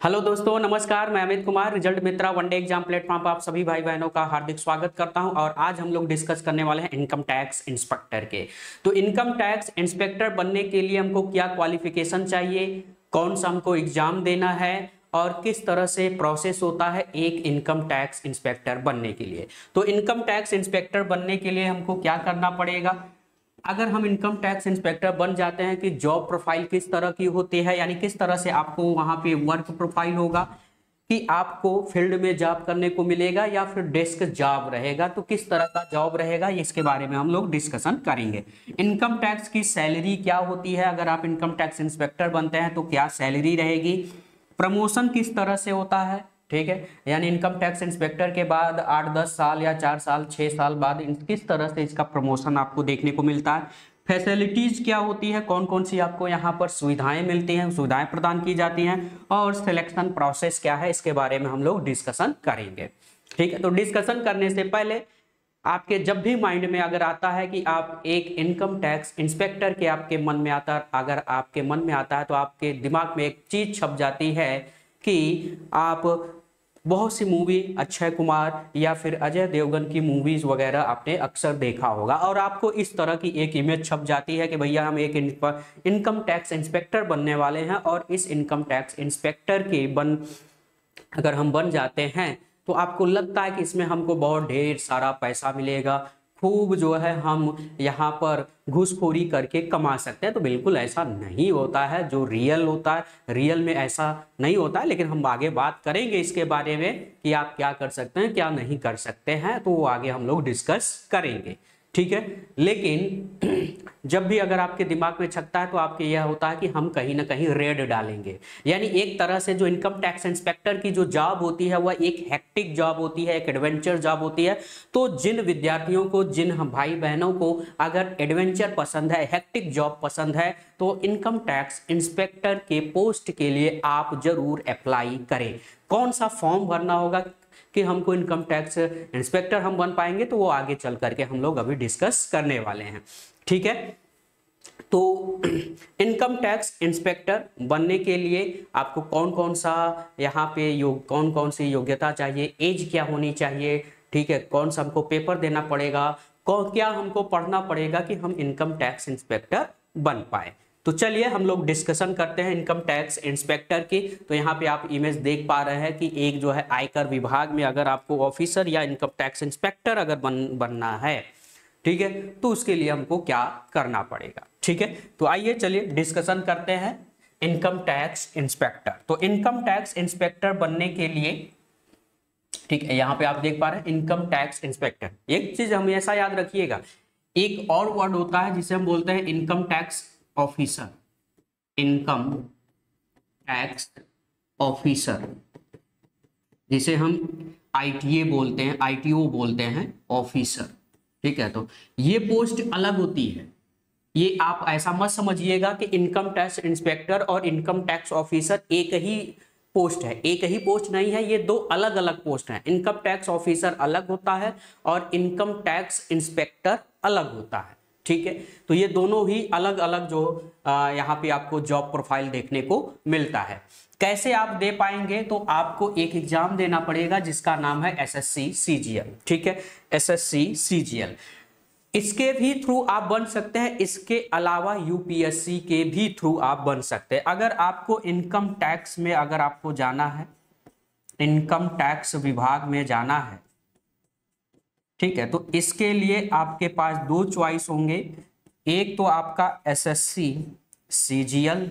Hello दोस्तों, नमस्कार। मैं अमित कुमार, रिजल्ट मित्रा वनडे एग्जाम प्लेटफॉर्म पर आप सभी भाई बहनों का हार्दिक स्वागत करता हूं। और आज हम लोग डिस्कस करने वाले हैं इनकम टैक्स इंस्पेक्टर के। तो इनकम टैक्स इंस्पेक्टर बनने के लिए हमको क्या क्वालिफिकेशन चाहिए, कौन सा हमको एग्जाम देना है और किस तरह से प्रोसेस होता है एक इनकम टैक्स इंस्पेक्टर बनने के लिए। तो इनकम टैक्स इंस्पेक्टर बनने के लिए हमको क्या करना पड़ेगा। अगर हम इनकम टैक्स इंस्पेक्टर बन जाते हैं कि जॉब प्रोफाइल किस तरह की होती है, यानी किस तरह से आपको वहां पे वर्क प्रोफाइल होगा कि आपको फील्ड में जॉब करने को मिलेगा या फिर डेस्क जॉब रहेगा, तो किस तरह का जॉब रहेगा इसके बारे में हम लोग डिस्कशन करेंगे। इनकम टैक्स की सैलरी क्या होती है, अगर आप इनकम टैक्स इंस्पेक्टर बनते हैं तो क्या सैलरी रहेगी, प्रमोशन किस तरह से होता है, ठीक है, यानी इनकम टैक्स इंस्पेक्टर के बाद 8-10 साल या 4 साल 6 साल बाद किस तरह से इसका प्रमोशन आपको देखने को मिलता है, फैसिलिटीज क्या होती है, कौन कौन सी आपको यहाँ पर सुविधाएं मिलती हैं, सुविधाएं प्रदान की जाती हैं, और सिलेक्शन प्रोसेस क्या है इसके बारे में हम लोग डिस्कशन करेंगे। ठीक है, तो डिस्कशन करने से पहले आपके जब भी माइंड में अगर आता है कि आप एक इनकम टैक्स इंस्पेक्टर के आपके मन में आता, अगर आपके मन में आता है तो आपके दिमाग में एक चीज छप जाती है कि आप बहुत सी मूवी अक्षय कुमार या फिर अजय देवगन की मूवीज वगैरह आपने अक्सर देखा होगा, और आपको इस तरह की एक इमेज छप जाती है कि भैया हम एक इनकम टैक्स इंस्पेक्टर बनने वाले हैं, और इस इनकम टैक्स इंस्पेक्टर के अगर हम बन जाते हैं तो आपको लगता है कि इसमें हमको बहुत ढेर सारा पैसा मिलेगा, खूब जो है हम यहाँ पर घूसखोरी करके कमा सकते हैं। तो बिल्कुल ऐसा नहीं होता है, जो रियल होता है रियल में ऐसा नहीं होता है। लेकिन हम आगे बात करेंगे इसके बारे में कि आप क्या कर सकते हैं क्या नहीं कर सकते हैं, तो वो आगे हम लोग डिस्कस करेंगे, ठीक है। लेकिन जब भी अगर आपके दिमाग में छकता है तो आपके यह होता है कि हम कहीं ना कहीं रेड डालेंगे, यानी एक तरह से जो इनकम टैक्स इंस्पेक्टर की जो जॉब होती है वह एक हेक्टिक जॉब होती है, एक एडवेंचर जॉब होती है। तो जिन विद्यार्थियों को, जिन हम भाई बहनों को अगर एडवेंचर पसंद है, हेक्टिक जॉब पसंद है, तो इनकम टैक्स इंस्पेक्टर के पोस्ट के लिए आप जरूर अप्लाई करें। कौन सा फॉर्म भरना होगा कि हमको इनकम टैक्स इंस्पेक्टर हम बन पाएंगे, तो वो आगे चल करके हम लोग अभी डिस्कस करने वाले हैं, ठीक है। तो इनकम टैक्स इंस्पेक्टर बनने के लिए आपको कौन कौन सा यहाँ पे कौन कौन सी योग्यता चाहिए, एज क्या होनी चाहिए, ठीक है, कौन सा हमको पेपर देना पड़ेगा, क्या हमको पढ़ना पड़ेगा कि हम इनकम टैक्स इंस्पेक्टर बन पाए। तो चलिए हम लोग डिस्कशन करते हैं इनकम टैक्स इंस्पेक्टर की। तो यहाँ पे आप इमेज देख पा रहे हैं कि एक जो है आयकर विभाग में अगर आपको ऑफिसर या इनकम टैक्स इंस्पेक्टर अगर बनना है, ठीक है, तो उसके लिए हमको क्या करना पड़ेगा, ठीक है। तो आइए चलिए डिस्कशन करते हैं इनकम टैक्स इंस्पेक्टर। तो इनकम टैक्स इंस्पेक्टर बनने के लिए, ठीक है, यहाँ पे आप देख पा रहे हैं इनकम टैक्स इंस्पेक्टर। एक चीज हमेशा याद रखिएगा, एक और वर्ड होता है जिसे हम बोलते हैं income tax officer, income tax officer, जिसे हम आईटीए बोलते हैं, आईटीओ बोलते हैं, ऑफिसर, ठीक है। तो ये पोस्ट अलग होती है, ये आप ऐसा मत समझिएगा कि इनकम टैक्स इंस्पेक्टर और इनकम टैक्स ऑफिसर एक ही पोस्ट है, एक ही पोस्ट नहीं है, ये दो अलग अलग पोस्ट हैं। इनकम टैक्स ऑफिसर अलग होता है और इनकम टैक्स इंस्पेक्टर अलग होता है, ठीक है। तो ये दोनों ही अलग अलग जो यहाँ पे आपको जॉब प्रोफाइल देखने को मिलता है। कैसे आप दे पाएंगे, तो आपको एक एग्जाम देना पड़ेगा जिसका नाम है एसएससी सीजीएल, ठीक है, एसएससी सीजीएल। इसके भी थ्रू आप बन सकते हैं, इसके अलावा यूपीएससी के भी थ्रू आप बन सकते हैं। अगर आपको इनकम टैक्स में अगर आपको जाना है, इनकम टैक्स विभाग में जाना है, ठीक है, तो इसके लिए आपके पास दो चॉइस होंगे। एक तो आपका एसएससी सीजीएल,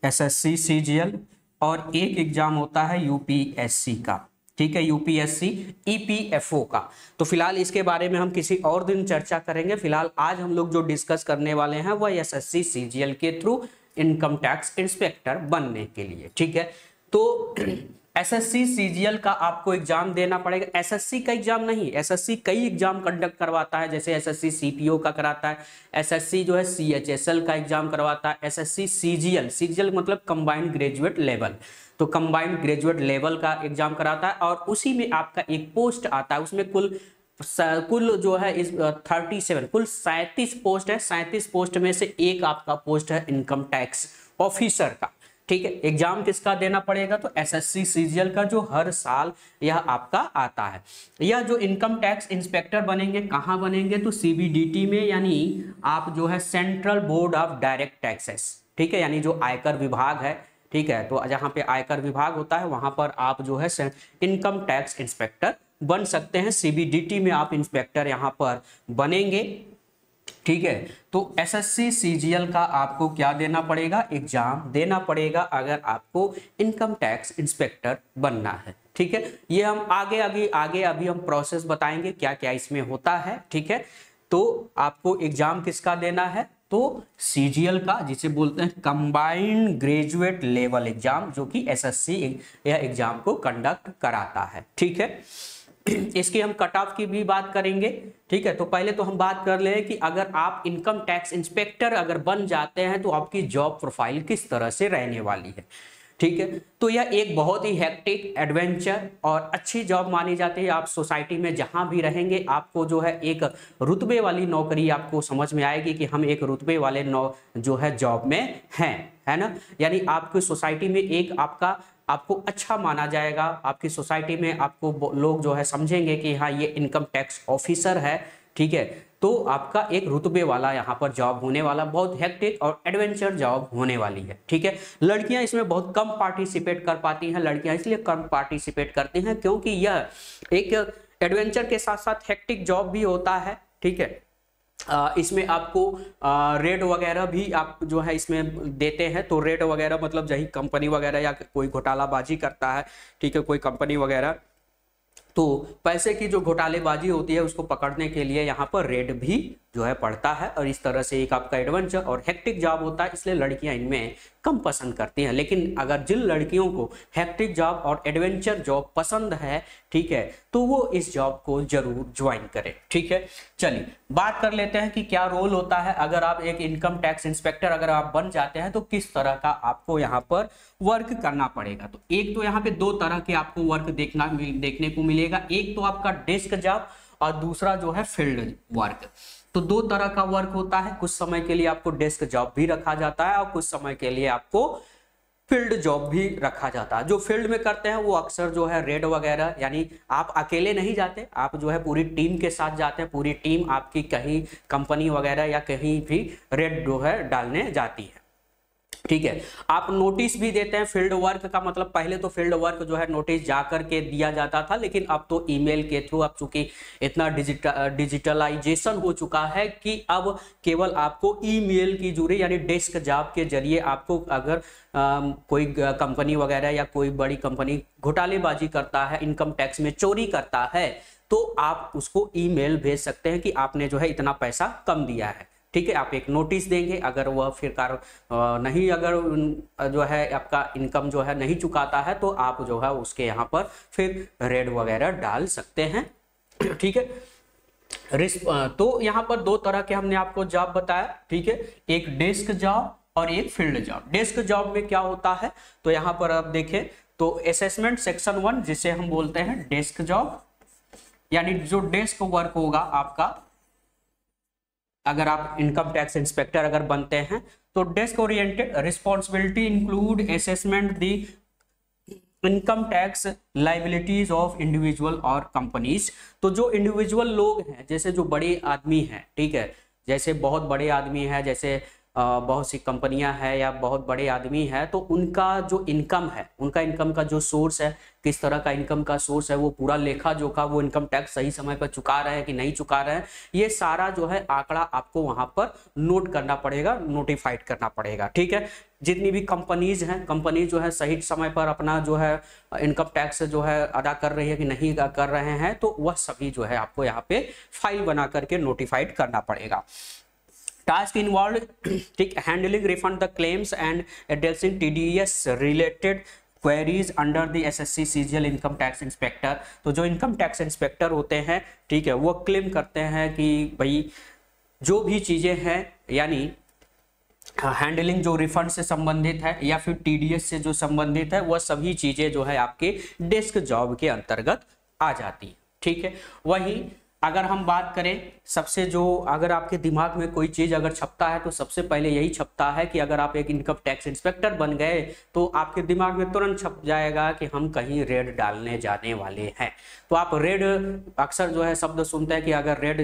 एसएससी सीजीएल, और एक एग्जाम होता है यूपीएससी का, ठीक है, यूपीएससी ईपीएफओ का। तो फिलहाल इसके बारे में हम किसी और दिन चर्चा करेंगे। फिलहाल आज हम लोग जो डिस्कस करने वाले हैं वह एसएससी सीजीएल के थ्रू इनकम टैक्स इंस्पेक्टर बनने के लिए, ठीक है। तो एसएससी सीजीएल का आपको एग्जाम देना पड़ेगा। एसएससी का एग्जाम नहीं, एसएससी कई एग्जाम कंडक्ट करवाता है, जैसे एसएससी सीपीओ का कराता है, एसएससी जो है सीएचएसएल का एग्जाम करवाता है, एसएससी सीजीएल, सीजीएल मतलब कंबाइंड ग्रेजुएट लेवल, तो कंबाइंड ग्रेजुएट लेवल का एग्जाम कराता है, और उसी में आपका एक पोस्ट आता है। उसमें कुल जो है इस 37 कुल 37 पोस्ट है। 37 पोस्ट में से एक आपका पोस्ट है इनकम टैक्स ऑफिसर का, ठीक है। एग्जाम किसका देना पड़ेगा, तो एसएससी सीजीएल का, जो हर साल यह आपका आता है। यह जो इनकम टैक्स इंस्पेक्टर बनेंगे कहाँ बनेंगे, तो सीबीडीटी में, यानी आप जो है central board of direct taxes, ठीक है, यानी जो आयकर विभाग है, ठीक है, तो जहाँ पे आयकर विभाग होता है वहां पर आप जो है इनकम टैक्स इंस्पेक्टर बन सकते हैं। सीबीडीटी में आप इंस्पेक्टर यहाँ पर बनेंगे, ठीक है। तो एसएससी सीजीएल का आपको क्या देना पड़ेगा, एग्जाम देना पड़ेगा अगर आपको इनकम टैक्स इंस्पेक्टर बनना है, ठीक है। ये हम आगे अभी हम प्रोसेस बताएंगे क्या क्या इसमें होता है, ठीक है। तो आपको एग्जाम किसका देना है, तो सीजीएल का, जिसे बोलते हैं कंबाइंड ग्रेजुएट लेवल एग्जाम, जो कि एसएससी यह एग्जाम को कंडक्ट कराता है, ठीक है। इसकी हम कट ऑफ की भी बात करेंगे, ठीक है। तो पहले तो हम बात कर ले कि अगर आप इनकम टैक्स इंस्पेक्टर अगर बन जाते हैं तो आपकी जॉब प्रोफाइल किस तरह से रहने वाली है, ठीक है। तो यह एक बहुत ही हेक्टिक एडवेंचर और अच्छी जॉब मानी जाती है। आप सोसाइटी में जहां भी रहेंगे आपको जो है एक रुतबे वाली नौकरी आपको समझ में आएगी कि हम एक रुतबे वाले जो है जॉब में हैं, है ना। यानी आपकी सोसाइटी में एक आपको अच्छा माना जाएगा, आपकी सोसाइटी में आपको लोग जो है समझेंगे कि हाँ ये इनकम टैक्स ऑफिसर है, ठीक है। तो आपका एक रुतबे वाला यहाँ पर जॉब होने वाला, बहुत हेक्टिक और एडवेंचर जॉब होने वाली है, ठीक है। लड़कियां इसमें बहुत कम पार्टिसिपेट कर पाती हैं, लड़कियां इसलिए कम पार्टिसिपेट करती हैं क्योंकि यह एक एडवेंचर के साथ साथ हेक्टिक जॉब भी होता है, ठीक है। इसमें आपको रेट वगैरह भी आप जो है इसमें देते हैं। तो रेट वगैरह मतलब यही कंपनी वगैरह या कोई घोटालाबाजी करता है, ठीक है, कोई कंपनी वगैरह, तो पैसे की जो घोटालेबाजी होती है उसको पकड़ने के लिए यहाँ पर रेड भी जो है पड़ता है। और इस तरह से एक आपका एडवेंचर और हेक्टिक जॉब होता है, इसलिए लड़कियां इनमें कम पसंद करती हैं। लेकिन अगर जिन लड़कियों को हेक्टिक जॉब और एडवेंचर जॉब पसंद है, ठीक है, तो वो इस जॉब को जरूर ज्वाइन करें, ठीक है। चलिए बात कर लेते हैं कि क्या रोल होता है अगर आप एक इनकम टैक्स इंस्पेक्टर अगर आप बन जाते हैं तो किस तरह का आपको यहाँ पर वर्क करना पड़ेगा। तो एक तो यहाँ पे दो तरह के आपको वर्क देखने को मिलेगा, एक तो आपका डेस्क जॉब और दूसरा जो है फील्ड वर्क। तो दो तरह का वर्क होता है, कुछ समय के लिए आपको डेस्क जॉब भी रखा जाता है और कुछ समय के लिए आपको फील्ड जॉब भी रखा जाता है। जो फील्ड में करते हैं वो अक्सर जो है रेड वगैरह, यानी आप अकेले नहीं जाते, आप जो है पूरी टीम के साथ जाते हैं, पूरी टीम आपकी कहीं कंपनी वगैरह या कहीं भी रेड जो है डालने जाती है, ठीक है। आप नोटिस भी देते हैं। फील्ड वर्क का मतलब पहले तो फील्ड वर्क जो है नोटिस जाकर के दिया जाता था, लेकिन अब तो ईमेल के थ्रू, अब चूंकि इतना डिजिटलाइजेशन हो चुका है कि अब केवल आपको ईमेल की जरिए यानी डेस्क जॉब के जरिए आपको अगर कोई कंपनी वगैरह या कोई बड़ी कंपनी घोटालेबाजी करता है, इनकम टैक्स में चोरी करता है, तो आप उसको ईमेल भेज सकते हैं कि आपने जो है इतना पैसा कम दिया है, ठीक है। आप एक नोटिस देंगे, अगर वह फिर नहीं, अगर जो है आपका इनकम जो है नहीं चुकाता है तो आप जो है उसके यहाँ पर फिर रेड वगैरह डाल सकते हैं, ठीक है। तो यहाँ पर दो तरह के हमने आपको जॉब बताया, ठीक है, एक डेस्क जॉब और एक फील्ड जॉब। डेस्क जॉब में क्या होता है, तो यहाँ पर आप देखें तो असेसमेंट सेक्शन 1 जिसे हम बोलते हैं डेस्क जॉब, यानी जो डेस्क वर्क होगा आपका, अगर आप इनकम टैक्स इंस्पेक्टर अगर बनते हैं तो desk oriented responsibility include assessment the income tax liabilities of individual और कंपनीज। तो जो इंडिविजुअल लोग हैं, जैसे जो बड़े आदमी हैं, ठीक है, जैसे बहुत बड़े आदमी हैं, जैसे बहुत सी कंपनियां हैं या बहुत बड़े आदमी हैं, तो उनका जो इनकम है, उनका इनकम का जो सोर्स है, किस तरह का इनकम का सोर्स है, वो पूरा लेखा जोखा, वो इनकम टैक्स सही समय पर चुका रहे हैं कि नहीं चुका रहे हैं, ये सारा जो है आंकड़ा आपको वहां पर नोट करना पड़ेगा, नोटिफाइड करना पड़ेगा, ठीक है। जितनी भी कंपनीज हैं, कंपनी जो है सही समय पर अपना जो है इनकम टैक्स जो है अदा कर रही है कि नहीं कर रहे हैं, तो वह सभी जो है आपको यहाँ पे फाइल बना करके नोटिफाइड करना पड़ेगा। टास्क इन्वॉल्व, ठीक, handling refund the claims and addressing TDS related queries under the assessee CGL income tax inspector. तो जो इनकम टैक्स इंस्पेक्टर होते हैं, ठीक है, वो क्लेम करते हैं कि भाई जो भी चीजें हैं, यानी हैंडलिंग जो रिफंड से संबंधित है या फिर टीडीएस से जो संबंधित है, वह सभी चीजें जो है आपके डेस्क जॉब के अंतर्गत आ जाती है, ठीक है। वही अगर हम बात करें सबसे जो, अगर आपके दिमाग में कोई चीज अगर छपता है तो सबसे पहले यही छपता है कि अगर आप एक इनकम टैक्स इंस्पेक्टर बन गए तो आपके दिमाग में तुरंत छप जाएगा कि हम कहीं रेड डालने जाने वाले हैं। तो आप रेड अक्सर जो है शब्द सुनते हैं कि अगर रेड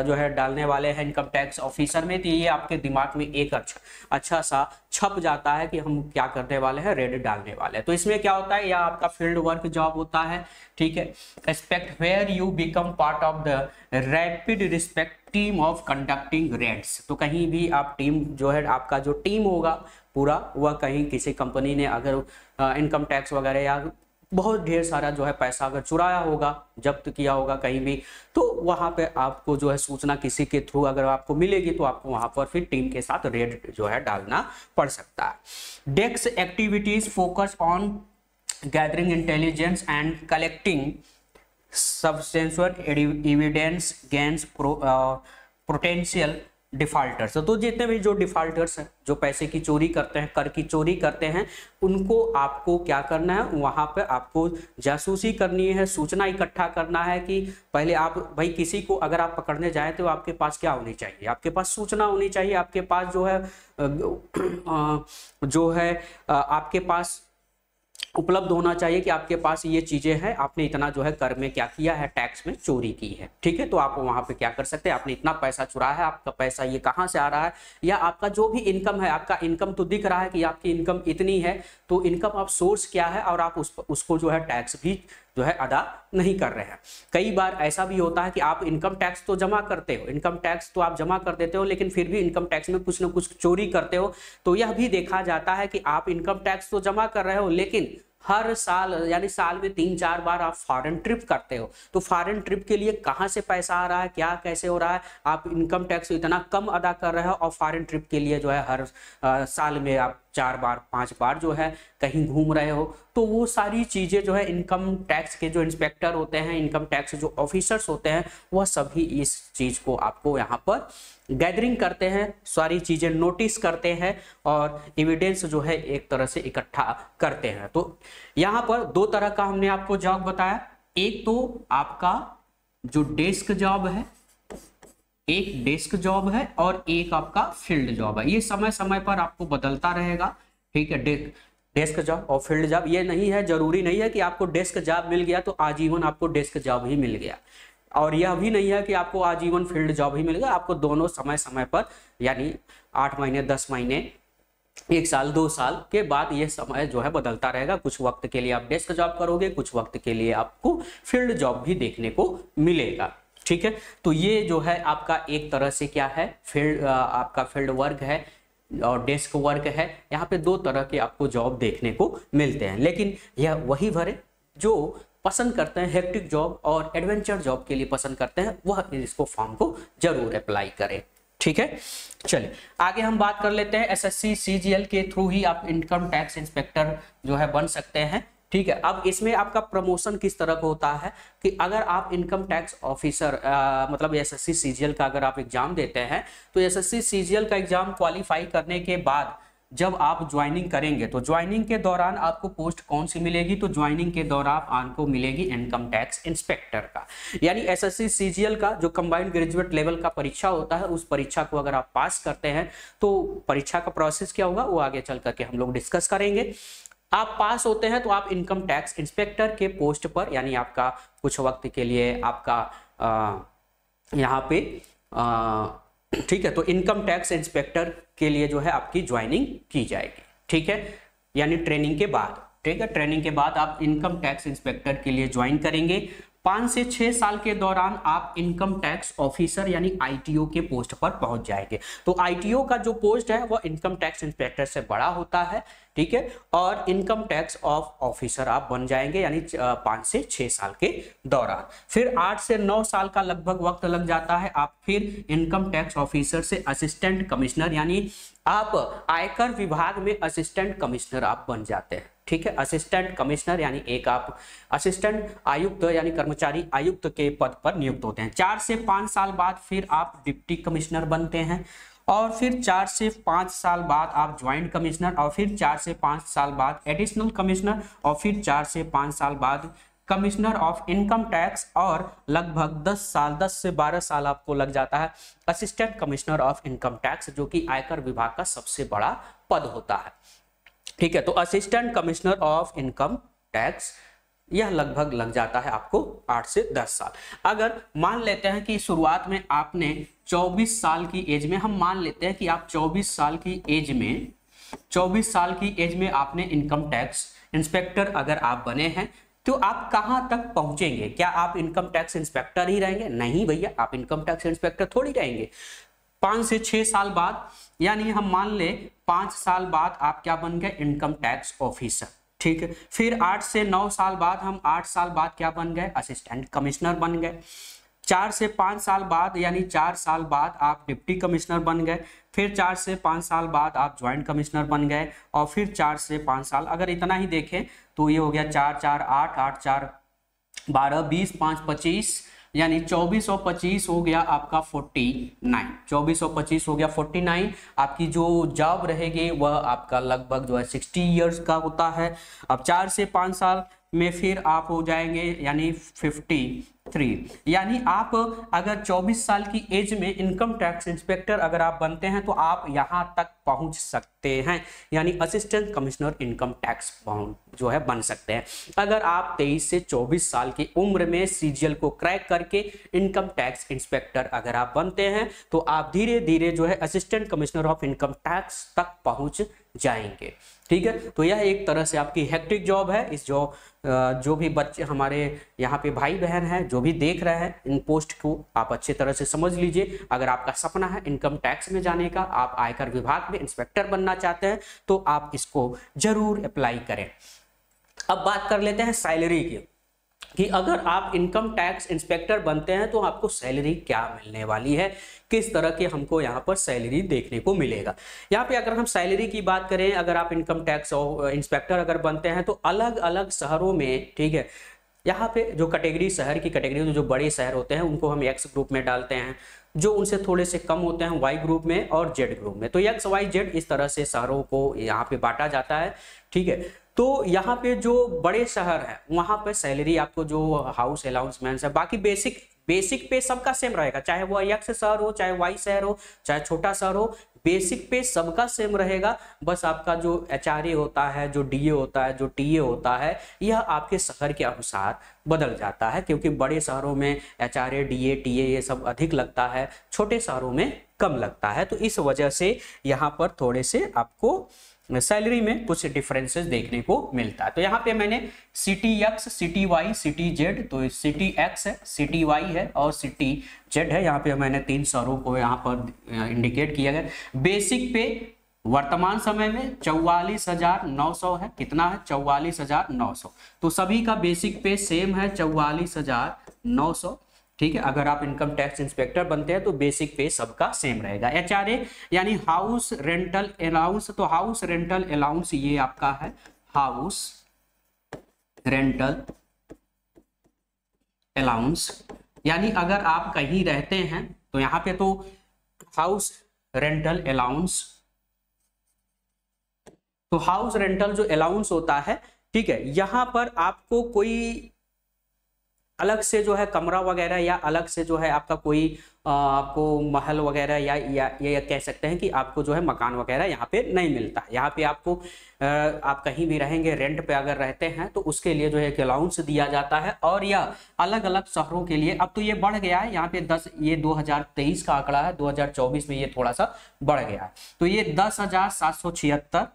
जो है डालने वाले हैं इनकम टैक्स ऑफिसर में, तो ये आपके दिमाग में एक अच्छा सा छप जाता है कि हम क्या करने वाले हैं, रेड डालने वाले हैं। तो इसमें क्या होता है, यह आपका फील्ड वर्क जॉब होता है, ठीक है। Expect where you become part of the rapid respect team of conducting raids. तो कहीं भी आप टीम जो है, आपका जो टीम होगा पूरा, वह कहीं किसी कंपनी ने अगर इनकम टैक्स वगैरह या बहुत ढेर सारा जो है पैसा अगर चुराया होगा, जब्त किया होगा कहीं भी, तो वहां पे आपको जो है सूचना किसी के थ्रू अगर आपको मिलेगी तो आपको वहां पर फिर टीम के साथ रेड जो है डालना पड़ सकता है। Desk activities focus on gathering intelligence and collecting substantial evidence against potential defaulters. तो जितने भी जो डिफॉल्टर्स हैं, जो पैसे की चोरी करते हैं, कर की चोरी करते हैं, उनको आपको क्या करना है, वहां पे आपको जासूसी करनी है, सूचना इकट्ठा करना है कि पहले आप भाई किसी को अगर आप पकड़ने जाए तो आपके पास क्या होनी चाहिए, आपके पास सूचना होनी चाहिए, आपके पास जो है आपके पास उपलब्ध होना चाहिए कि आपके पास ये चीजें हैं, आपने इतना जो है कर में क्या किया है, टैक्स में चोरी की है, ठीक है। तो आप वहां पे क्या कर सकते हैं, आपने इतना पैसा चुराया है, आपका पैसा ये कहां से आ रहा है, या आपका जो भी इनकम है, आपका इनकम तो दिख रहा है कि आपकी इनकम इतनी है, तो इनकम आप सोर्स क्या है, और आप उसको जो है टैक्स भी जो है अदा नहीं कर रहे हैं। कई बार ऐसा भी होता है कि आप इनकम टैक्स तो जमा करते हो, इनकम टैक्स तो आप जमा कर देते हो, लेकिन फिर भी इनकम टैक्स में कुछ ना कुछ चोरी करते हो। तो यह भी देखा जाता है कि आप इनकम टैक्स तो जमा कर रहे हो, लेकिन हर साल यानी साल में 3-4 बार आप फॉरेन ट्रिप करते हो। तो फॉरेन ट्रिप के लिए कहां से पैसा आ रहा है, क्या कैसे हो रहा है, आप इनकम टैक्स इतना कम अदा कर रहे हो और फॉरेन ट्रिप के लिए जो है हर साल में आप 4 बार 5 बार जो है कहीं घूम रहे हो। तो वो सारी चीजें जो है इनकम टैक्स के जो इंस्पेक्टर होते हैं, इनकम टैक्स जो ऑफिसर्स होते हैं, वह सभी इस चीज को आपको यहाँ पर गैदरिंग करते हैं, सारी चीजें नोटिस करते हैं और एविडेंस जो है एक तरह से इकट्ठा करते हैं। तो यहाँ पर 2 तरह का हमने आपको जॉब बताया, एक तो आपका जो डेस्क जॉब है, एक डेस्क जॉब है और एक आपका फील्ड जॉब है। ये समय समय पर आपको बदलता रहेगा, ठीक है। डेस्क जॉब और फील्ड जॉब, ये नहीं है, जरूरी नहीं है कि आपको डेस्क जॉब मिल गया तो आजीवन आपको डेस्क जॉब ही मिल गया, और यह भी नहीं है कि आपको आजीवन फील्ड जॉब ही मिल गया। आपको दोनों समय समय पर यानी 8 महीने 10 महीने 1 साल 2 साल के बाद ये समय जो है बदलता रहेगा। कुछ वक्त के लिए आप डेस्क जॉब करोगे, कुछ वक्त के लिए आपको फील्ड जॉब भी देखने को मिलेगा, ठीक है। तो ये जो है आपका एक तरह से क्या है, फील्ड आपका फील्ड वर्क है और डेस्क वर्क है। यहाँ पे 2 तरह के आपको जॉब देखने को मिलते हैं, लेकिन यह वही भरे जो पसंद करते हैं हेक्टिक जॉब और एडवेंचर जॉब के लिए पसंद करते हैं, वह इसको फॉर्म को जरूर अप्लाई करें, ठीक है। चलिए आगे हम बात कर लेते हैं। एसएससी सीजीएल के थ्रू ही आप इनकम टैक्स इंस्पेक्टर जो है बन सकते हैं, ठीक है। अब इसमें आपका प्रमोशन किस तरह का होता है कि अगर आप इनकम टैक्स ऑफिसर मतलब एसएससी सीजीएल का अगर आप एग्जाम देते हैं, तो एसएससी सीजीएल का एग्जाम क्वालिफाई करने के बाद जब आप ज्वाइनिंग करेंगे तो ज्वाइनिंग के दौरान आपको पोस्ट कौन सी मिलेगी, तो ज्वाइनिंग के दौरान आपको मिलेगी इनकम टैक्स इंस्पेक्टर का। यानी एसएससी सीजीएल का जो कंबाइंड ग्रेजुएट लेवल का परीक्षा होता है, उस परीक्षा को अगर आप पास करते हैं तो परीक्षा का प्रोसेस क्या होगा वो आगे चल करके हम लोग डिस्कस करेंगे। आप पास होते हैं तो आप इनकम टैक्स इंस्पेक्टर के पोस्ट पर, यानी आपका कुछ वक्त के लिए आपका यहाँ पे ठीक है, तो इनकम टैक्स इंस्पेक्टर के लिए जो है आपकी ज्वाइनिंग की जाएगी, ठीक है। यानी ट्रेनिंग के बाद, ठीक है, ट्रेनिंग के बाद आप इनकम टैक्स इंस्पेक्टर के लिए ज्वाइन करेंगे। 5 से 6 साल के दौरान आप इनकम टैक्स ऑफिसर यानी आईटीओ के पोस्ट पर पहुंच जाएंगे। तो आईटीओ का जो पोस्ट है वो इनकम टैक्स इंस्पेक्टर से बड़ा होता है, ठीक है, और इनकम टैक्स ऑफ ऑफिसर आप बन जाएंगे यानी 5 से 6 साल के दौरान। फिर 8 से 9 साल का लगभग वक्त लग जाता है, आप फिर इनकम टैक्स ऑफिसर से असिस्टेंट कमिश्नर यानी आप आयकर विभाग में असिस्टेंट कमिश्नर आप बन जाते हैं, ठीक है। असिस्टेंट कमिश्नर यानी एक आप असिस्टेंट आयुक्त यानी कर्मचारी आयुक्त के पद पर नियुक्त होते हैं। 4 से 5 साल बाद फिर आप डिप्टी कमिश्नर बनते हैं, और फिर 4 से 5 साल बाद आप ज्वाइंट कमिश्नर, और फिर 4 से 5 साल बाद एडिशनल कमिश्नर, और फिर 4 से 5 साल बाद कमिश्नर ऑफ इनकम टैक्स, और लगभग 10 साल 10 से 12 साल आपको लग जाता है assistant commissioner of income tax, जो कि आयकर विभाग का सबसे बड़ा पद होता है। ठीक है, तो assistant commissioner of income tax यह लगभग लग जाता है आपको 8 से 10 साल। अगर मान लेते हैं कि शुरुआत में आपने 24 साल की एज में, हम मान लेते हैं कि आप 24 साल की एज में आपने इनकम टैक्स इंस्पेक्टर अगर आप बने हैं, तो आप कहां तक पहुंचेंगे? क्या आप इनकम टैक्स इंस्पेक्टर ही रहेंगे? नहीं भैया, आप इनकम टैक्स इंस्पेक्टर थोड़ी रहेंगे। 5 से 6 साल बाद, यानी हम मान ले 5 साल बाद आप क्या बन गए? Income tax officer. ठीक है, फिर 8 से 9 साल बाद हम 8 साल बाद क्या बन गए? असिस्टेंट कमिश्नर बन गए। 4 से 5 साल बाद, यानी 4 साल बाद आप डिप्टी कमिश्नर बन गए। फिर 4 से 5 साल बाद आप ज्वाइंट कमिश्नर बन गए, और फिर 4 से 5 साल, अगर इतना ही देखें तो ये हो गया 4 4 8 8 4 12 20 5 25, यानी 24 और 25 हो गया आपका 49। 24 और 25 हो गया 49। आपकी जो जॉब रहेगी वह आपका लगभग जो है 60 इयर्स का होता है। अब 4 से 5 साल में फिर आप हो जाएंगे यानी 53। यानी आप अगर 24 साल की एज में इनकम टैक्स इंस्पेक्टर अगर आप बनते हैं तो आप यहां तक पहुंच सकते हैं, यानी असिस्टेंट कमिश्नर इनकम टैक्स जो है बन सकते हैं। अगर आप 23 से 24 साल की उम्र में सीजीएल को क्रैक करके इनकम टैक्स इंस्पेक्टर अगर आप बनते हैं तो आप धीरे धीरे जो है assistant commissioner of income tax तक पहुंच जाएंगे। ठीक है, तो यह एक तरह से आपकी हेक्टिक जॉब है। इस जो भी बच्चे हमारे यहाँ पे भाई बहन हैं जो भी देख रहे हैं, इन पोस्ट को आप अच्छे तरह से समझ लीजिए। अगर आपका सपना है इनकम टैक्स में जाने का, आप आयकर विभाग में इंस्पेक्टर बनना चाहते हैं, तो आप इसको जरूर अप्लाई करें। अब बात कर लेते हैं सैलरी की, कि अगर आप इनकम टैक्स इंस्पेक्टर बनते हैं तो आपको सैलरी क्या मिलने वाली है, किस तरह के हमको यहाँ पर सैलरी देखने को मिलेगा। यहाँ पे अगर हम सैलरी की बात करें, अगर आप इनकम टैक्स इंस्पेक्टर अगर बनते हैं तो अलग अलग शहरों में, ठीक है, यहाँ पे जो कैटेगरी, शहर की कैटेगरी, जो बड़े शहर होते हैं उनको हम एक्स ग्रुप में डालते हैं, जो उनसे थोड़े से कम होते हैं वाई ग्रुप में और जेड ग्रुप में। तो एक्स वाई जेड इस तरह से शहरों को यहाँ पे बांटा जाता है। ठीक है, तो यहाँ पे जो बड़े शहर है वहां पे सैलरी आपको जो हाउस अलाउंसमेंट है, बाकी बेसिक पे सबका सेम रहेगा, चाहे वो एक्स शहर हो, चाहे वाई शहर हो, चाहे छोटा शहर हो, बेसिक पे सबका सेम रहेगा। बस आपका जो एचआरए होता है, जो डीए होता है, जो टीए होता है, यह आपके शहर के अनुसार बदल जाता है, क्योंकि बड़े शहरों में एचआरए, डीए, टीए ये सब अधिक लगता है, छोटे शहरों में कम लगता है। तो इस वजह से यहाँ पर थोड़े से आपको सैलरी में कुछ डिफरेंसेस देखने को मिलता है। तो यहाँ पे मैंने city X, city Y, city Z, तो सिटी एक्स है, सिटी वाई है और सिटी जेड है। यहाँ पे मैंने 3 शहरों को यहाँ पर इंडिकेट किया गया। बेसिक पे वर्तमान समय में 44,900 है। कितना है? 44,900। तो सभी का बेसिक पे सेम है 44,900। ठीक है, अगर आप इनकम टैक्स इंस्पेक्टर बनते हैं तो बेसिक पे सबका सेम रहेगा। एचआरए यानी हाउस रेंटल अलाउंस, तो हाउस रेंटल अलाउंस ये आपका है हाउस रेंटल अलाउंस, यानी अगर आप कहीं रहते हैं तो यहाँ पे तो हाउस रेंटल अलाउंस, तो हाउस रेंटल जो अलाउंस होता है, ठीक है, यहां पर आपको कोई अलग से जो है कमरा वगैरह या अलग से जो है आपका कोई आपको महल वगैरह या कह सकते हैं कि आपको जो है मकान वगैरह यहाँ पे नहीं मिलता। यहाँ पे आपको आप कहीं भी रहेंगे, रेंट पे अगर रहते हैं तो उसके लिए जो है एक अलाउंस दिया जाता है। और यह अलग अलग शहरों के लिए अब तो ये बढ़ गया है, यहाँ पे 10, ये 2023 का आंकड़ा है, 2024 में ये थोड़ा सा बढ़ गया है। तो ये 10,776,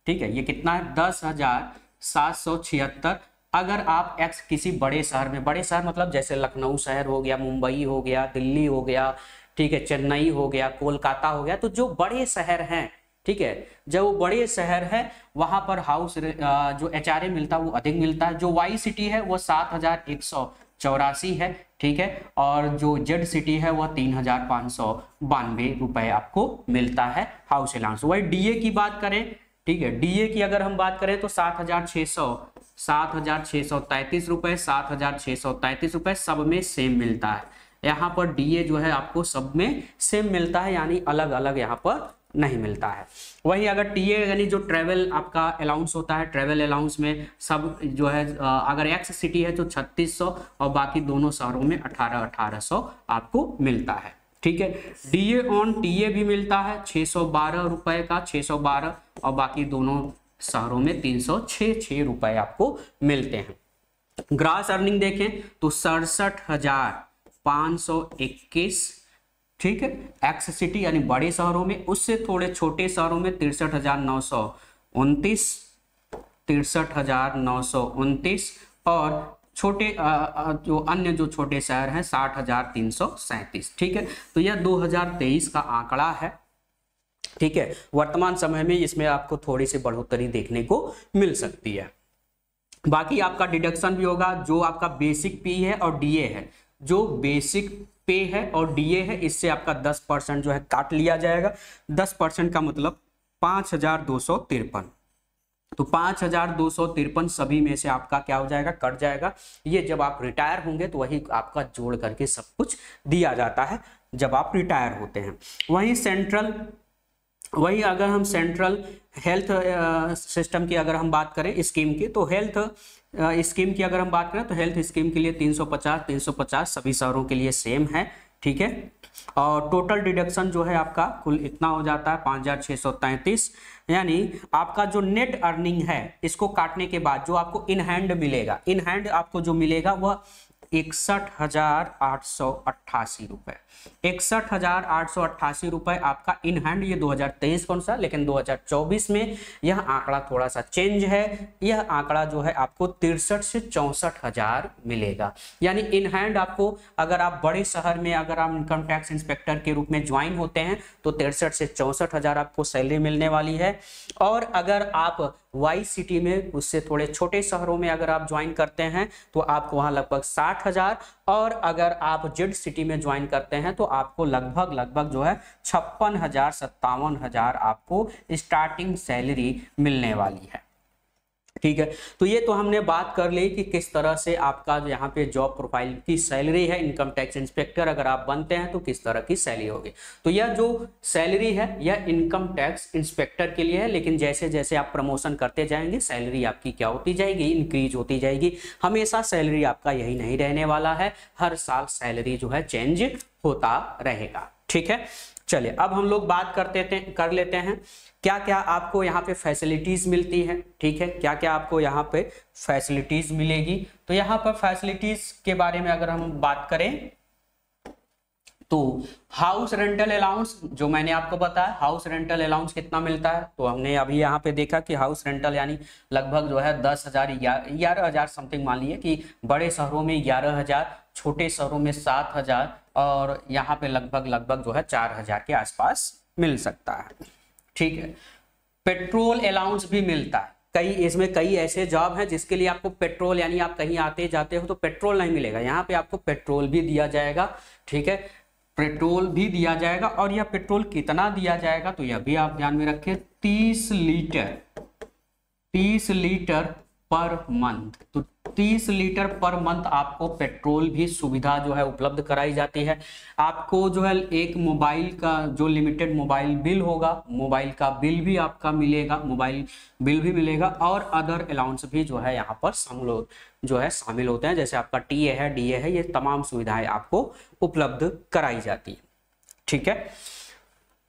ठीक है, ये कितना है? 10,776। अगर आप एक्स किसी बड़े शहर में, बड़े शहर मतलब जैसे लखनऊ शहर हो गया, मुंबई हो गया, दिल्ली हो गया, ठीक है, चेन्नई हो गया, कोलकाता हो गया, तो जो बड़े शहर हैं, ठीक है, जब वो बड़े शहर है वहां पर हाउस जो एचआरए मिलता है वो अधिक मिलता है। जो वाई सिटी है वो 7,184 है, ठीक है, और जो जेड सिटी है वह 3,592 रुपए आपको मिलता है हाउस अलाउंस। वही डीए की बात करें, ठीक है, डीए की अगर हम बात करें तो 7,633 रुपए, 7,633 रुपए सब में सेम मिलता है। यहाँ पर डीए जो है आपको सब में सेम मिलता है, यानी अलग अलग यहाँ पर नहीं मिलता है। वही अगर टीए यानी जो ट्रैवल आपका अलाउंस होता है, ट्रैवल अलाउंस में सब जो है अगर एक्स सिटी है तो 3600 और बाकी दोनों शहरों में 1800 आपको मिलता है। ठीक है, डीए ऑन टीए भी मिलता है 612 रुपए का, 612 और बाकी दोनों शहरों में 306 रुपए आपको मिलते हैं। ग्रास अर्निंग देखें तो 67,521। ठीक है, एक्स सिटी यानी बड़े शहरों में, उससे थोड़े छोटे शहरों में 63,929, 63,929 और छोटे जो अन्य जो छोटे शहर हैं 60,337। ठीक है, तो यह 2023 का आंकड़ा है। ठीक है, वर्तमान समय में इसमें आपको थोड़ी सी बढ़ोतरी देखने को मिल सकती है। बाकी आपका डिडक्शन भी होगा, जो आपका बेसिक पे है और डीए है, जो बेसिक पे है और डीए है, इससे आपका 10% जो है काट लिया जाएगा। 10% का मतलब 5,253। तो 5,253 सभी में से आपका क्या हो जाएगा, कट जाएगा। ये जब आप रिटायर होंगे तो वही आपका जोड़ करके सब कुछ दिया जाता है जब आप रिटायर होते हैं। वही अगर हम सेंट्रल हेल्थ सिस्टम की अगर हम बात करें स्कीम की, तो हेल्थ स्कीम की अगर हम बात करें तो हेल्थ स्कीम के लिए 350 सभी शहरों के लिए सेम है। ठीक है, और टोटल डिडक्शन जो है आपका कुल इतना हो जाता है 5,633। यानी आपका जो नेट अर्निंग है इसको काटने के बाद जो आपको इन हैंड मिलेगा, इन हैंड आपको जो मिलेगा वह 61,888 रुपए, 61,888 रुपए आपका इन हैंड। ये 2023 कौन सा, लेकिन 2024 में यह आंकड़ा थोड़ा सा चेंज है। यह आंकड़ा जो है आपको 63 से 64,000 मिलेगा। यानी इन हैंड आपको, अगर आप बड़े शहर में अगर आप इनकम टैक्स इंस्पेक्टर के रूप में ज्वाइन होते हैं तो 63 से 64,000 आपको सैलरी मिलने वाली है। और अगर आप वाई सिटी में, उससे थोड़े छोटे शहरों में अगर आप ज्वाइन करते हैं तो आपको वहां लगभग 60,000, और अगर आप जेड सिटी में ज्वाइन करते हैं तो आपको लगभग जो है 56,000 57,000 आपको स्टार्टिंग सैलरी मिलने वाली है। ठीक है, तो ये तो हमने बात कर ली कि किस तरह से आपका यहाँ पे जॉब प्रोफाइल की सैलरी है। इनकम टैक्स इंस्पेक्टर अगर आप बनते हैं तो किस तरह की सैलरी होगी। तो यह जो सैलरी है यह इनकम टैक्स इंस्पेक्टर के लिए है, लेकिन जैसे जैसे आप प्रमोशन करते जाएंगे सैलरी आपकी क्या होती जाएगी, इंक्रीज होती जाएगी। हमेशा सैलरी आपका यही नहीं रहने वाला है, हर साल सैलरी जो है चेंज होता रहेगा। ठीक है, चलिए अब हम लोग बात कर लेते हैं क्या क्या आपको यहाँ पे फैसिलिटीज मिलती है। ठीक है, क्या क्या आपको यहाँ पे फैसिलिटीज मिलेगी। तो यहाँ पर फैसिलिटीज के बारे में अगर हम बात करें तो हाउस रेंटल अलाउंस, जो मैंने आपको बताया हाउस रेंटल अलाउंस कितना मिलता है, तो हमने अभी यहाँ पे देखा कि हाउस रेंटल यानी लगभग जो है 10,000 11,000 समथिंग मान लिए कि बड़े शहरों में 11,000, छोटे शहरों में 7,000 और यहाँ पे लगभग जो है 4,000 के आसपास मिल सकता है। ठीक है, पेट्रोल अलाउंस भी मिलता है। इसमें कई ऐसे जॉब हैं जिसके लिए आपको पेट्रोल, यानी आप कहीं आते जाते हो तो पेट्रोल नहीं मिलेगा, यहाँ पे आपको पेट्रोल भी दिया जाएगा। ठीक है, पेट्रोल भी दिया जाएगा, और यह पेट्रोल कितना दिया जाएगा तो यह भी आप ध्यान में रखें, 30 लीटर पर मंथ। तो 30 लीटर पर मंथ आपको पेट्रोल भी सुविधा जो है उपलब्ध कराई जाती है। आपको जो है एक मोबाइल का जो लिमिटेड मोबाइल बिल होगा, मोबाइल का बिल भी आपका मिलेगा, मोबाइल बिल भी मिलेगा, और अदर अलाउंस भी जो है यहाँ पर शामिल होते हैं, जैसे आपका टीए है, डीए है, ये तमाम सुविधाएं आपको उपलब्ध कराई जाती है। ठीक है,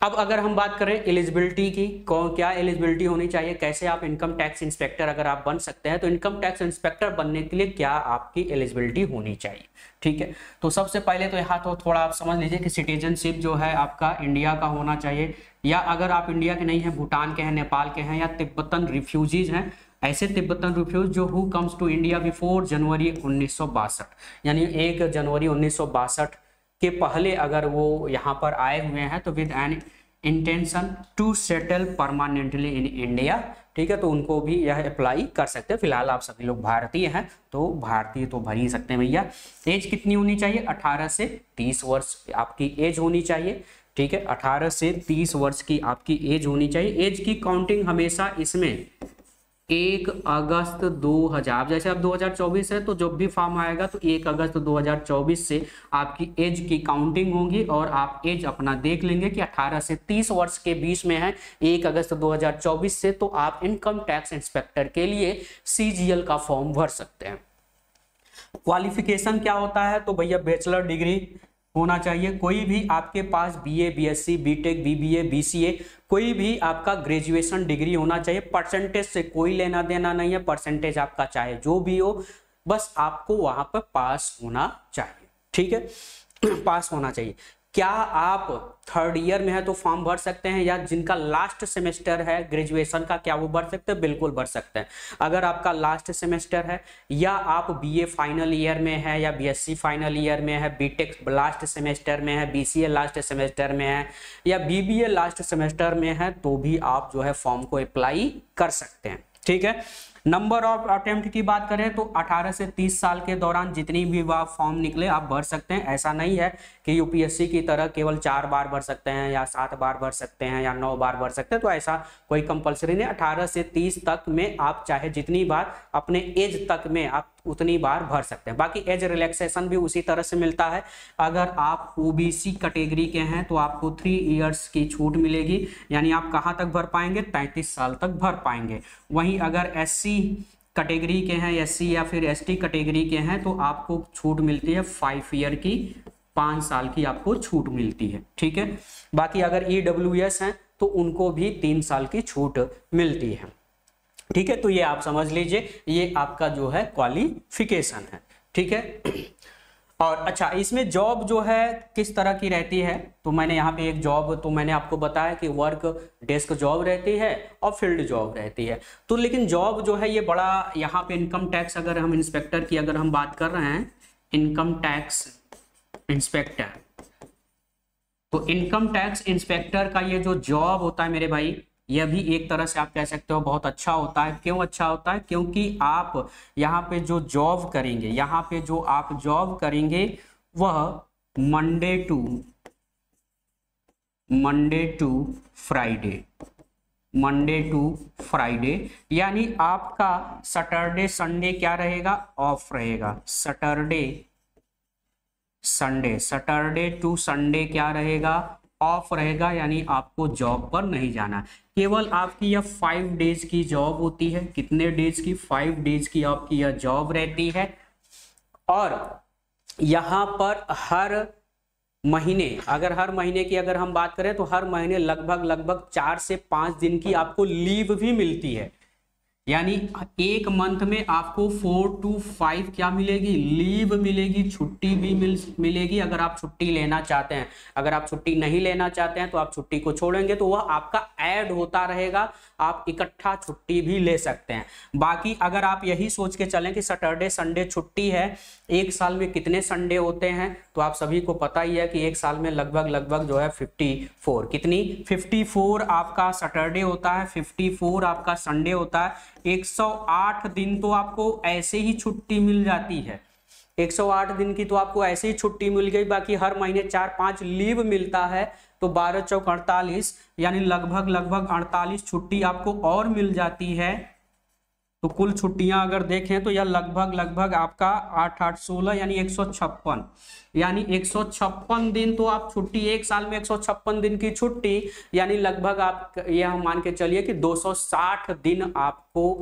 अब अगर हम बात करें एलिजिबिलिटी की, क्या एलिजिबिलिटी होनी चाहिए, कैसे आप इनकम टैक्स इंस्पेक्टर अगर आप बन सकते हैं, तो इनकम टैक्स इंस्पेक्टर बनने के लिए क्या आपकी एलिजिबिलिटी होनी चाहिए। ठीक है, तो सबसे पहले तो यहाँ तो थोड़ा आप समझ लीजिए कि सिटीजनशिप जो है आपका इंडिया का होना चाहिए, या अगर आप इंडिया के नहीं हैं, भूटान के हैं, नेपाल के हैं, या तिब्बतन रिफ्यूजीज हैं, ऐसे तिब्बतन रिफ्यूज जो who comes to India before January 1962, यानी 1 जनवरी 1962 के पहले अगर वो यहाँ पर आए हुए हैं, तो with an intention to settle permanently in India. ठीक है, तो उनको भी यह अप्लाई कर सकते हैं। फिलहाल आप सभी लोग भारतीय हैं तो भारतीय तो भर ही सकते हैं भैया। एज कितनी होनी चाहिए, 18 से 30 वर्ष आपकी एज होनी चाहिए। ठीक है, 18 से 30 वर्ष की आपकी एज होनी चाहिए। एज की काउंटिंग हमेशा इसमें 1 अगस्त 2000, जैसे अब 2024 है तो जब भी फॉर्म आएगा तो 1 अगस्त 2024 से आपकी एज की काउंटिंग होगी और आप एज अपना देख लेंगे कि 18 से 30 वर्ष के बीच में है 1 अगस्त 2024 से, तो आप इनकम टैक्स इंस्पेक्टर के लिए CGL का फॉर्म भर सकते हैं। क्वालिफिकेशन क्या होता है, तो भैया बैचलर डिग्री होना चाहिए, कोई भी आपके पास BA BSc BTech BBA BCA कोई भी आपका ग्रेजुएशन डिग्री होना चाहिए। परसेंटेज से कोई लेना देना नहीं है, परसेंटेज आपका चाहे जो भी हो, बस आपको वहां पर पास होना चाहिए, ठीक है। पास होना चाहिए। क्या आप 3rd ईयर में है तो फॉर्म भर सकते हैं, या जिनका लास्ट सेमेस्टर है ग्रेजुएशन का क्या वो भर सकते हैं? बिल्कुल भर सकते हैं। अगर आपका लास्ट सेमेस्टर है, या आप BA फाइनल ईयर में है, या BSc फाइनल ईयर में है, BTech लास्ट सेमेस्टर में है, BCA लास्ट सेमेस्टर में है, या BBA लास्ट सेमेस्टर में है, तो भी आप जो है फॉर्म को अप्लाई कर सकते हैं, ठीक है। नंबर ऑफ अटेम्प्ट की बात करें तो 18 से 30 साल के दौरान जितनी भी फॉर्म निकले आप भर सकते हैं। ऐसा नहीं है कि UPSC की तरह केवल 4 बार भर सकते हैं, या 7 बार भर सकते हैं, या 9 बार भर सकते हैं, तो ऐसा कोई कंपलसरी नहीं। 18 से 30 तक में आप चाहे जितनी बार अपने एज तक में आप उतनी बार भर सकते हैं। बाकी एज रिलैक्सेशन भी उसी तरह से मिलता है। अगर आप OBC कैटेगरी के हैं तो आपको 3 इयर्स की छूट मिलेगी, यानी आप कहां तक भर पाएंगे? 33 साल तक भर पाएंगे। वहीं अगर SC कैटेगरी के हैं, SC या फिर ST कैटेगरी के हैं, तो आपको छूट मिलती है 5 ईयर की, 5 साल की आपको छूट मिलती है, ठीक है। बाकी अगर EWS हैं तो उनको भी 3 साल की छूट मिलती है, ठीक है। तो ये आप समझ लीजिए, ये आपका जो है क्वालिफिकेशन है, ठीक है। और अच्छा, इसमें जॉब जो है किस तरह की रहती है, तो मैंने यहाँ पे एक जॉब तो मैंने आपको बताया कि वर्क डेस्क जॉब रहती है और फील्ड जॉब रहती है। तो लेकिन जॉब जो है ये बड़ा, यहाँ पे इनकम टैक्स अगर हम इंस्पेक्टर की अगर हम बात कर रहे हैं, इनकम टैक्स इंस्पेक्टर, तो इनकम टैक्स इंस्पेक्टर का ये जो जॉब होता है मेरे भाई, यह भी एक तरह से आप कह सकते हो बहुत अच्छा होता है। क्यों अच्छा होता है? क्योंकि आप यहाँ पे जो जॉब करेंगे, यहाँ पे जो आप जॉब करेंगे वह मंडे टू फ्राइडे, यानी आपका सैटरडे संडे क्या रहेगा? ऑफ रहेगा। सैटरडे टू संडे क्या रहेगा? ऑफ रहेगा, यानी आपको जॉब पर नहीं जाना। केवल आपकी यह 5 डेज की जॉब होती है। कितने डेज की? 5 डेज की आपकी यह जॉब रहती है। और यहां पर हर महीने, अगर हर महीने की अगर हम बात करें तो हर महीने लगभग 4 से 5 दिन की आपको लीव भी मिलती है। यानी एक मंथ में आपको 4 to 5 क्या मिलेगी? लीव मिलेगी, छुट्टी भी मिलेगी। अगर आप छुट्टी लेना चाहते हैं, अगर आप छुट्टी नहीं लेना चाहते हैं तो आप छुट्टी को छोड़ेंगे तो वह आपका ऐड होता रहेगा, आप इकट्ठा छुट्टी भी ले सकते हैं। बाकी अगर आप यही सोच के चलें कि सैटरडे संडे छुट्टी है, एक साल में कितने संडे होते हैं, तो आप सभी को पता ही है कि एक साल में लगभग जो है 54, कितनी? 54 आपका सैटरडे होता है, 54 आपका संडे होता है। 108 दिन तो आपको ऐसे ही छुट्टी मिल जाती है। 108 दिन की तो आपको ऐसे ही छुट्टी मिल गई। बाकी हर महीने 4-5 लीव मिलता है, तो 12 चौक 48, यानी लगभग 48 छुट्टी आपको और मिल जाती है। तो कुल छुट्टियां अगर देखें तो यह लगभग आपका 8-8 16 यानी 156, यानी 156 दिन तो आप छुट्टी, एक साल में 156 दिन की छुट्टी, यानी लगभग आप यह मान के चलिए कि 260 दिन आपको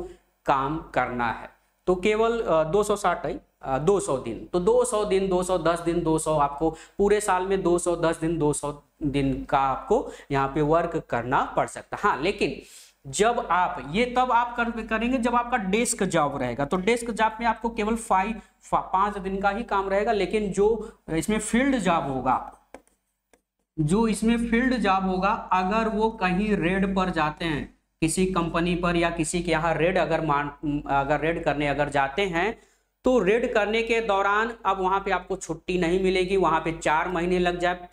काम करना है। तो केवल 260 है, 200 दिन, तो 200 दिन, 210 दिन, 200 आपको पूरे साल में 210 दिन, 200 दिन का आपको यहाँ पे वर्क करना पड़ सकता है। हाँ, लेकिन जब आप ये तब आप करेंगे जब आपका डेस्क जॉब रहेगा। तो डेस्क जॉब में आपको केवल 5 दिन का ही काम रहेगा। लेकिन जो इसमें फील्ड जॉब होगा, अगर वो कहीं रेड पर जाते हैं, किसी कंपनी पर या किसी के यहाँ रेड अगर रेड करने अगर जाते हैं, तो रेड करने के दौरान अब वहां पे आपको छुट्टी नहीं मिलेगी। वहां पे 4 महीने लग जाए,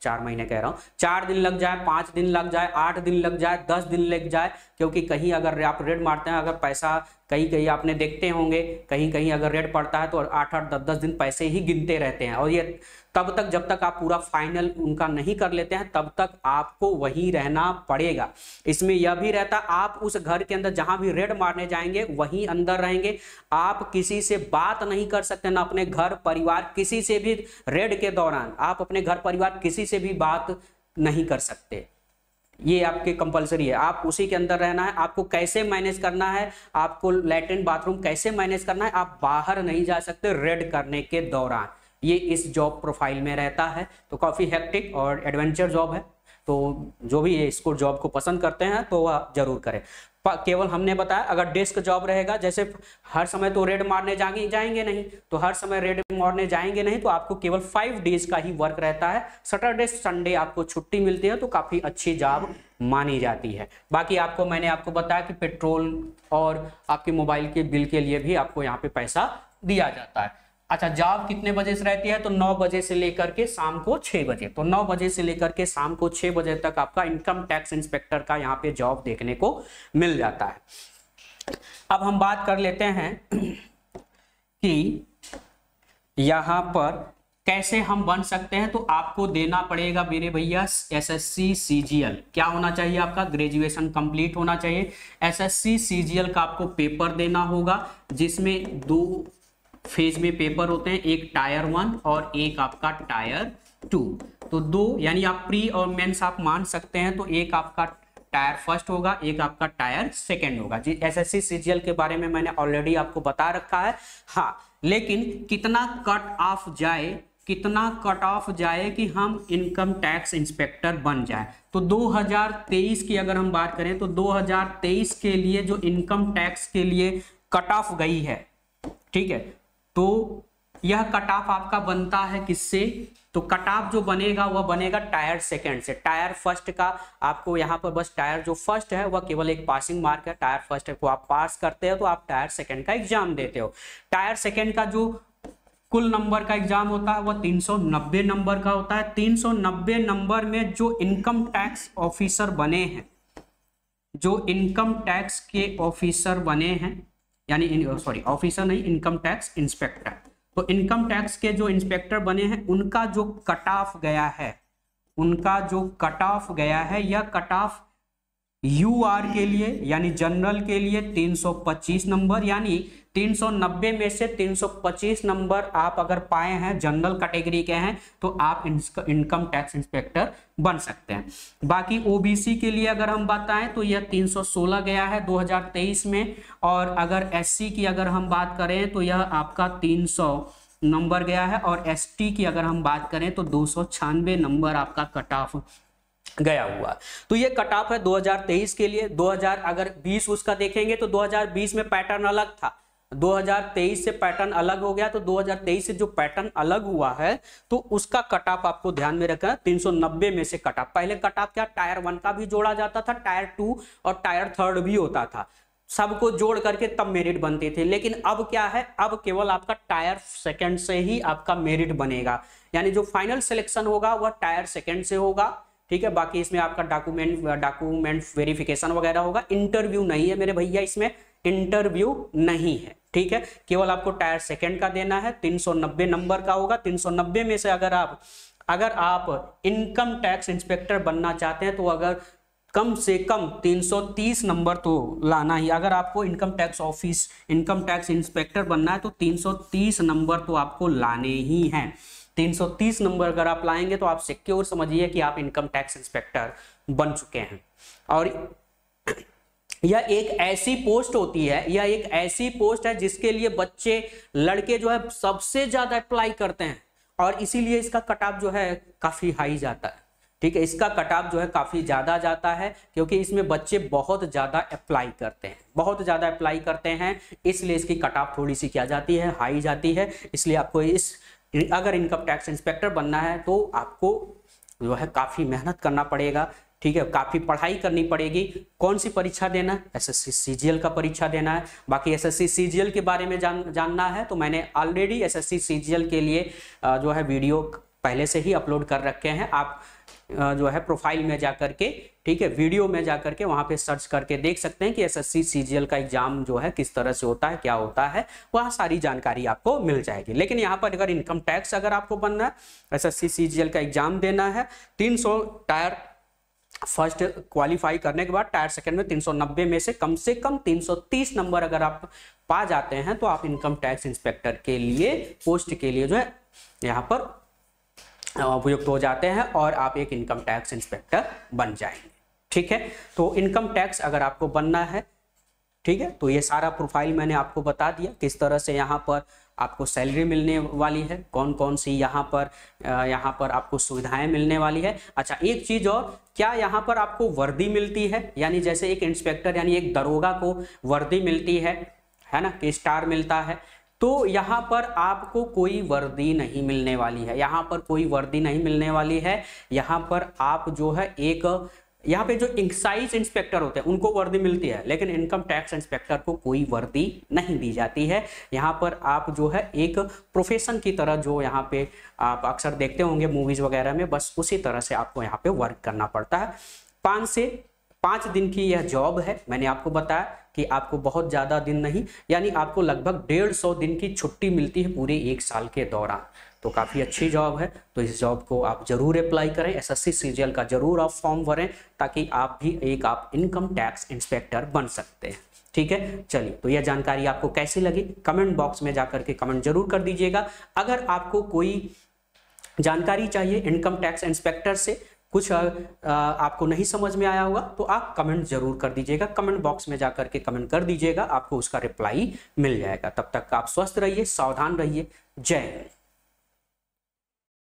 4 महीने कह रहा हूं, 4 दिन लग जाए, 5 दिन लग जाए, 8 दिन लग जाए, 10 दिन लग जाए, क्योंकि कहीं अगर आप रेड मारते हैं, अगर पैसा कहीं कहीं आपने देखते होंगे, कहीं कहीं अगर रेड पड़ता है तो 8-8 10-10 दिन पैसे ही गिनते रहते हैं, और ये तब तक जब तक आप पूरा फाइनल उनका नहीं कर लेते हैं तब तक आपको वहीं रहना पड़ेगा। इसमें यह भी रहता आप उस घर के अंदर जहां भी रेड मारने जाएंगे वहीं अंदर रहेंगे, आप किसी से बात नहीं कर सकते, ना अपने घर परिवार किसी से भी रेड के दौरान आप अपने घर परिवार किसी से भी बात नहीं कर सकते, ये आपके कंपलसरी है, आप उसी के अंदर रहना है। आपको कैसे मैनेज करना है, आपको लैट्रिन बाथरूम कैसे मैनेज करना है, आप बाहर नहीं जा सकते रेड करने के दौरान, ये इस जॉब प्रोफाइल में रहता है। तो काफी हेक्टिक और एडवेंचर जॉब है, तो जो भी इसको जॉब को पसंद करते हैं तो वह जरूर करें। केवल हमने बताया अगर डेस्क जॉब रहेगा, जैसे हर समय तो रेड मारने जाएंगे नहीं, तो हर समय रेड मारने जाएंगे नहीं, तो आपको केवल 5 डेज का ही वर्क रहता है, सैटरडे संडे आपको छुट्टी मिलती है, तो काफी अच्छी जॉब मानी जाती है। बाकी मैंने आपको बताया कि पेट्रोल और आपके मोबाइल के बिल के लिए भी आपको यहाँ पे पैसा दिया जाता है। अच्छा, जॉब कितने बजे से रहती है, तो 9 बजे से लेकर के शाम को 6 बजे, तो 9 बजे से लेकर के शाम को 6 बजे तक आपका इनकम टैक्स इंस्पेक्टर का यहाँ पे जॉब देखने को मिल जाता है। अब हम बात कर लेते हैं कि यहाँ पर कैसे हम बन सकते हैं। तो आपको देना पड़ेगा मेरे भैया एसएससी सीजीएल, क्या होना चाहिए आपका, ग्रेजुएशन कंप्लीट होना चाहिए। एसएससी सीजीएल का आपको पेपर देना होगा, जिसमें 2 फेज में पेपर होते हैं, एक टायर 1 और एक आपका टायर 2। तो 2 यानी आप प्री और मेंस आप मान सकते हैं, तो एक आपका टायर फर्स्ट होगा, एक आपका टायर सेकंड होगा जी। एसएससी सीजीएल के बारे में मैंने ऑलरेडी आपको बता रखा है। हाँ, लेकिन कितना कट ऑफ जाए कि हम इनकम टैक्स इंस्पेक्टर बन जाए, तो 2023 की अगर हम बात करें तो 2023 के लिए जो इनकम टैक्स के लिए कट ऑफ गई है, ठीक है, तो यह कट ऑफ आपका बनता है किससे, तो कट ऑफ जो बनेगा वह बनेगा टायर सेकंड से। टायर फर्स्ट का आपको यहाँ पर बस टायर जो फर्स्ट है वह केवल एक पासिंग मार्क है, टायर फर्स्ट को आप पास करते हो तो आप टायर सेकंड का एग्जाम देते हो। टायर सेकंड का जो कुल नंबर का एग्जाम होता है वह 390 नंबर का होता है। 390 नंबर में जो इनकम टैक्स ऑफिसर बने हैं, जो इनकम टैक्स के ऑफिसर बने हैं, यानी ऑफिसर नहीं, इनकम टैक्स इंस्पेक्टर, तो इनकम टैक्स के जो इंस्पेक्टर बने हैं उनका जो कट ऑफ गया है, यह कट ऑफ यूआर के लिए यानी जनरल के लिए 325 नंबर, यानी 390 में से 325 नंबर आप अगर पाए हैं, जनरल कैटेगरी के हैं, तो आप इनकम टैक्स इंस्पेक्टर बन सकते हैं। बाकी ओबीसी के लिए अगर हम बताएं तो यह 316 गया है 2023 में, और अगर एससी की अगर हम बात करें तो यह आपका 300 नंबर गया है, और एसटी की अगर हम बात करें तो 296 नंबर आपका कट ऑफ गया हुआ। तो ये कट ऑफ है 2023 के लिए। 2020 उसका देखेंगे तो 2020 में पैटर्न अलग था, 2023 से पैटर्न अलग हो गया, तो 2023 से जो पैटर्न अलग हुआ है तो उसका कट ऑफ आपको ध्यान में रखना, 390 में से कट ऑफ। पहले कट ऑफ क्या, टायर 1 का भी जोड़ा जाता था, टायर 2 और टायर 3 भी होता था, सबको जोड़ करके तब मेरिट बनती थी। लेकिन अब क्या है, अब केवल आपका टायर सेकंड से ही आपका मेरिट बनेगा, यानी जो फाइनल सिलेक्शन होगा वह टायर सेकंड से होगा, ठीक है। बाकी इसमें आपका डॉक्यूमेंट वेरिफिकेशन वगैरह होगा, इंटरव्यू नहीं है मेरे भैया, इसमें इंटरव्यू नहीं है, ठीक है। केवल आपको टायर सेकंड का देना है, 390 नंबर का होगा। 390 में से अगर आप इनकम टैक्स इंस्पेक्टर बनना चाहते हैं तो अगर कम से कम 330 नंबर तो लाना ही, अगर आपको इनकम टैक्स इंस्पेक्टर बनना है तो 330 नंबर तो आपको लाने ही हैं। 330 नंबर अगर आप लाएंगे तो आप सिक्योर समझिए कि आप इनकम टैक्स इंस्पेक्टर बन चुके हैं। और यह एक ऐसी पोस्ट होती है, यह एक ऐसी पोस्ट है जिसके लिए बच्चे लड़के जो है सबसे ज्यादा अप्लाई करते हैं, और इसीलिए इसका कट ऑफ जो है काफी हाई जाता है, ठीक है। इसका कट ऑफ जो है काफी ज्यादा जाता है क्योंकि इसमें बच्चे बहुत ज्यादा अप्लाई करते हैं, इसलिए इसकी कट ऑफ थोड़ी सी क्या जाती है, हाई जाती है। इसलिए आपको अगर इनकम टैक्स इंस्पेक्टर बनना है तो आपको जो है काफी मेहनत करना पड़ेगा, ठीक है, काफी पढ़ाई करनी पड़ेगी। कौन सी परीक्षा देना है, एसएससी सीजीएल का परीक्षा देना है। बाकी एसएससी सीजीएल के बारे में जानना है तो मैंने ऑलरेडी एसएससी सीजीएल के लिए जो है वीडियो पहले से ही अपलोड कर रखे हैं, आप जो है प्रोफाइल में जाकर के, ठीक है, वीडियो में जाकर के वहां पे सर्च करके देख सकते हैं कि एसएससी सीजीएल का एग्जाम जो है किस तरह से होता है, क्या होता है, वह सारी जानकारी आपको मिल जाएगी। लेकिन यहाँ पर अगर इनकम टैक्स अगर आपको बनना है, एसएससी सीजीएल का एग्जाम देना है, 300 टायर फर्स्ट क्वालिफाई करने के बाद टायर सेकंड में 390 में से कम 330 नंबर अगर आप पा जाते हैं तो आप इनकम टैक्स इंस्पेक्टर के लिए पोस्ट के लिए जो है यहाँ पर उपयुक्त हो जाते हैं और आप एक इनकम टैक्स इंस्पेक्टर बन जाएंगे। ठीक है, तो इनकम टैक्स अगर आपको बनना है, ठीक है, तो ये सारा प्रोफाइल मैंने आपको बता दिया किस तरह से यहाँ पर आपको सैलरी मिलने वाली है, कौन कौन सी यहाँ पर आपको सुविधाएं मिलने वाली है। अच्छा, एक चीज और, क्या यहाँ पर आपको वर्दी मिलती है, यानी जैसे एक इंस्पेक्टर यानी एक दरोगा को वर्दी मिलती है ना, कि स्टार मिलता है, तो यहाँ पर आपको कोई वर्दी नहीं मिलने वाली है, यहाँ पर कोई वर्दी नहीं मिलने वाली है। यहाँ पर आप जो है एक, यहाँ पे जो एक्साइज इंस्पेक्टर होते हैं उनको वर्दी मिलती है, लेकिन इनकम टैक्स इंस्पेक्टर को कोई वर्दी नहीं दी जाती है। यहाँ पर आप जो है एक प्रोफेशन की तरह, जो यहाँ पे आप अक्सर देखते होंगे मूवीज वगैरह में, बस उसी तरह से आपको यहाँ पे वर्क करना पड़ता है। 5 से 5 दिन की यह जॉब है। मैंने आपको बताया कि आपको बहुत ज़्यादा दिन नहीं, यानी आपको लगभग 150 दिन की छुट्टी मिलती है पूरे 1 साल के दौरान, तो काफ़ी अच्छी जॉब है। तो इस जॉब को आप जरूर अप्लाई करें, एसएससी सीजीएल का जरूर आप फॉर्म भरें, ताकि आप भी आप इनकम टैक्स इंस्पेक्टर बन सकते हैं। ठीक है, चलिए, तो यह जानकारी आपको कैसी लगी कमेंट बॉक्स में जाकर के कमेंट जरूर कर दीजिएगा। अगर आपको कोई जानकारी चाहिए इनकम टैक्स इंस्पेक्टर से, कुछ आपको नहीं समझ में आया होगा, तो आप कमेंट जरूर कर दीजिएगा, कमेंट बॉक्स में जाकर के कमेंट कर दीजिएगा, आपको उसका रिप्लाई मिल जाएगा। तब तक आप स्वस्थ रहिए, सावधान रहिए। जय हिंद।